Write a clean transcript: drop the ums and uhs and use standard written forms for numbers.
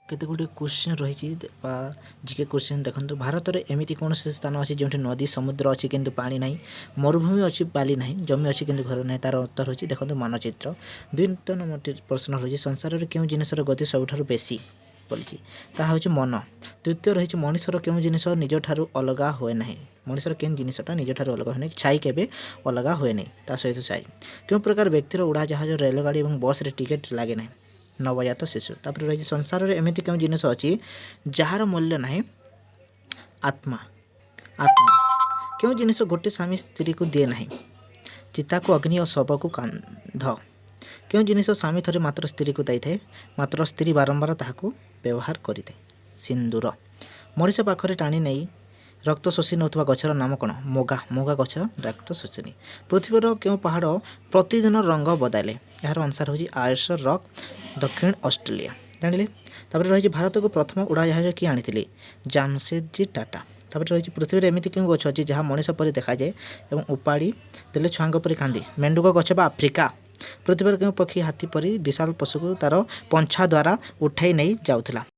केते गुटे क्वेश्चन रही GK question देखो भारत में एमती कौन से स्थान अच्छे जो नदी समुद्र अच्छी किंतु पानी ना मरुभूमि अच्छी बाली ना जमी अच्छी किंतु घर ना तार उत्तर होची देखो मानचित्र 2 नंबर प्रश्न रही संसार में क्यों जिनसर गति सबुठ बेसी बोली ताहा हूँ मन। तृतीय रही मनीषर क्यों जिनिस निज ठारू अलग हुए ना मनीषर केन जिनसटा निज ठारू अलग हुए छाई केबे अलग हुए नहीं ता सहित छाई क्यों प्रकार व्यक्तिर उड़ाजाहाज रेलगाड़ी और बस रे टिकेट लगे ना नवजात शिशु तापर रही संसार में एमती क्यों जिनिस अच्छी जार मूल्य ना आत्मा आत्मा क्यों जिनिस गोटे स्वामी स्त्री को दिए ना चिता को अग्नि और शव को कांध क्यों जिनिस स्वामी थरे मात्र स्त्री को दाई मात्र स्त्री बारंबार ताहाको व्यवहार करें सिंदूर मनीष पाखरे टाणी नहीं रक्त शोषी नौथवा गछर नाम कौन मोगा मोगा गछ रक्त शोषिनी पृथ्वीर क्यों पहाड़ प्रतिदिन रंग बदले यार आंसर हूँ आयर्स रॉक दक्षिण ऑस्ट्रेलिया जानिले। तापर रही भारत को प्रथम उड़ाजाहाज किए आनी जामशेदजी टाटा। तापर रही पृथ्वी में एमती क्यों गछ अच्छी जहाँ मनीष पर देखा जाए और उपाड़ी देले छुआंग परी कांदी मेंढुक गछ बा आफ्रिका। पृथ्वी क्यों पक्षी हाथी परी विशाल पशु को तार पंछा द्वारा उठाई नहीं जाऊला।